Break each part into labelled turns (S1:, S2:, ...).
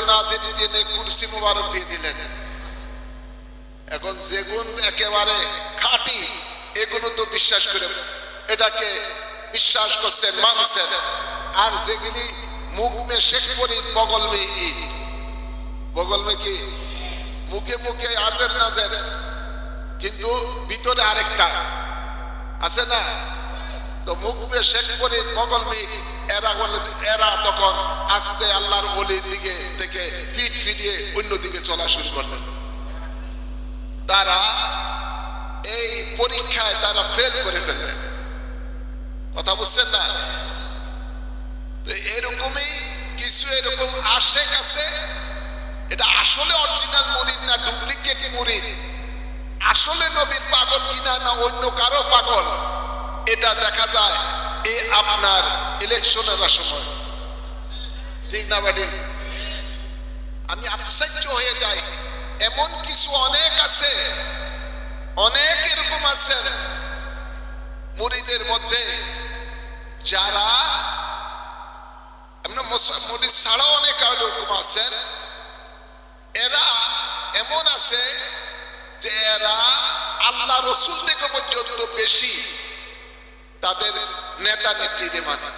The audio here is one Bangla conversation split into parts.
S1: নাজির টেনে কুরসি মুবারক দিয়ে দিলেন। এখন যেগুন একেবারে খাঁটি, এগুলো তো বিশ্বাস করে এটাকে বিশ্বাস করছেন, মানছেন। আর যেগুলি মুখ মে শেখ ফরিদ বগল মে ঈদ, বগল মে কি মুখে মুখে আজের নাজের, কিন্তু ভিতরে আরেকটা আছে না। তো মুখ মে শেখ ফরিদ বগল মে এরা তখন আস্তে আল্লাহর ওলির দিকে থেকে পিঠ ফিরিয়ে অন্যদিকে চলা শুরু করলেন। তারা এই পরীক্ষায় তারা ফেল করে ফেললেন। কথা বুঝছেন না? তো এরকমই কিছু এরকম আশেক আছে, এটা আসলে অরিজিনাল মুরিদ না ডুপ্লিকেট মুরিদ, আসলে নবীর পাগল কিনা না অন্য কারো পাগল, এটা দেখা যায় এই আপনার ইলেকশনের সময়। ঠিক না বাড়ি? আমি আশ্চর্য হয়ে যাই, এমন কিছু অনেক আছে, অনেক এরকম আছেন মুরিদের মধ্যে যারা মুরিদ ছাড়াও অনেক এরকম আছেন, এরা এমন আছে যে এরা আল্লাহ রসুল থেকে পর্যন্ত বেশি তাদের নেতা নেত্রীদের মানে,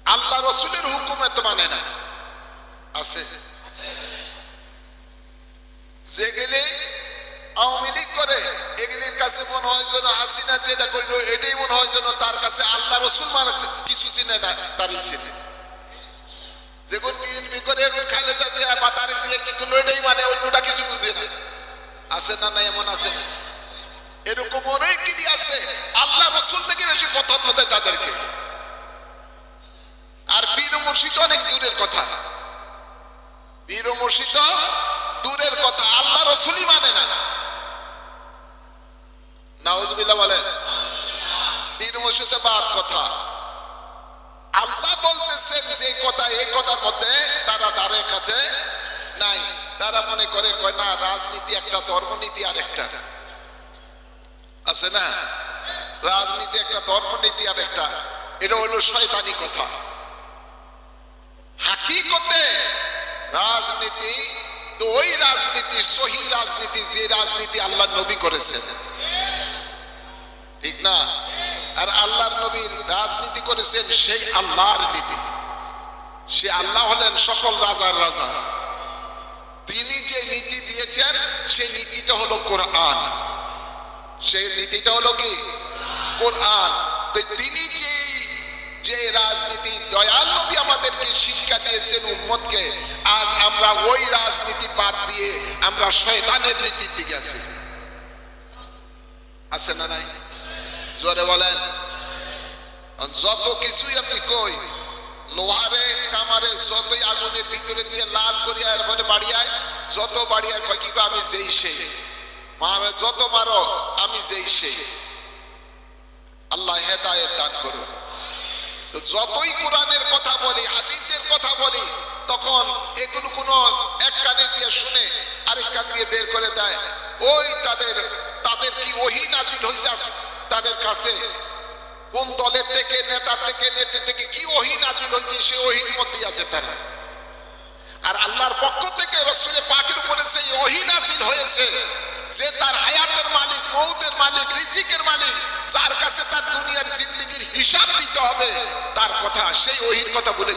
S1: আল্লাহ রসুলের হুকুমে তো মানে না। আছে যেগুলি আওয়ামী লীগ করে, এগুলির কাছে মনে হয় যেন হাসিনা যেটা করলো এটাই মনে হয় যেন তার কাছে আল্লাহ রসুল মানে কিছু চিনে না, তারই চিনে। যেগুন বিএনপি করে এখন খালেদা জিয়া বা তার দিয়ে কি করলো এটাই মানে, অন্যটা কিছু বুঝে না। আছে না? না এমন আছে না? এরকম অনেকই আছে আল্লাহ রসুল থেকে বেশি পছন্দ দেয় তাদেরকে। আর পীর মুর্শিদ অনেক দূরের কথা, পীর মুর্শিদ দূরের কথা, আল্লাহ রসুলই মানে না। নাউজুবিল্লাহ বলেন। পীর মুর্শিদ বাদ কথা, আল্লাহ বলতেছেন যে কথা, এই কথার মধ্যে তারা তাদের কাছে নাই। তারা মনে করে কয় না রাজনীতি একটা, ধর্মনীতি আর একটা আছে না। রাজনীতি একটা, ধর্মনীতি আর একটা, এটা হলো শয়তানি কথা। হাকিকতে রাজনীতি তো ওই রাজনীতি, সহি রাজনীতি, যে রাজনীতি আল্লাহর নবী করেছেন। ঠিক না? আর আল্লাহর নবীর রাজনীতি করেছেন সেই আল্লাহর নীতি। সে আল্লাহ হলেন সকল রাজার রাজা। তিনি যে নীতি দিয়েছেন সেই নীতিটা হলো কোরআন। সেই নীতিটা হলো কি? কোরআন। তো তিনি যে রাজনীতি দয়াল নবী আমাদেরকে শিক্ষা দিয়েছেন উম্মতকে, আজ আমরা ওই রাজনীতি বাদ দিয়ে আমরা শয়তানের নীতির দিকে আছি। আছে না নাই? জোরে বলেন। যত কিছুই আমি কই, লোহারে কামারে যতই আগুনের ভিতরে দিয়ে লাল করিয়া এরপরে বাড়িয়ায়, যত বাড়িয়ায় কয় কি আমি যেই সেই, মারে যত মারো আমি যেই সেই। আল্লাহ হেদায়েত দান করুন। তো যতই কোরআনের কথা বলি, হাদিসের কথা বলি, তখন এগুলো কোনো এক কানে দিয়ে শুনে আরেক কান দিয়ে বের করে দেয়। ওই তাদের কি ওহী নাজিল হয়েছে তাদের কাছে, কোন দলের থেকে, নেতা থেকে, নেত্রী থেকে কি ওহী নাজিল হয়েছে সে ওহীর মধ্যেই আছে তারা। আর আল্লাহর পক্ষ থেকে রাসূলের পাকের উপরে সেই ওহী নাজিল হয়েছে যে তার হায়াতের মালিক, মৌতের মালিক, রিজিকের মালিক, যার কাছে তার দুনিয়ার জিন্দেগির হিসাব দিতে হবে, তার কথা সেই ওহীর কথা বলে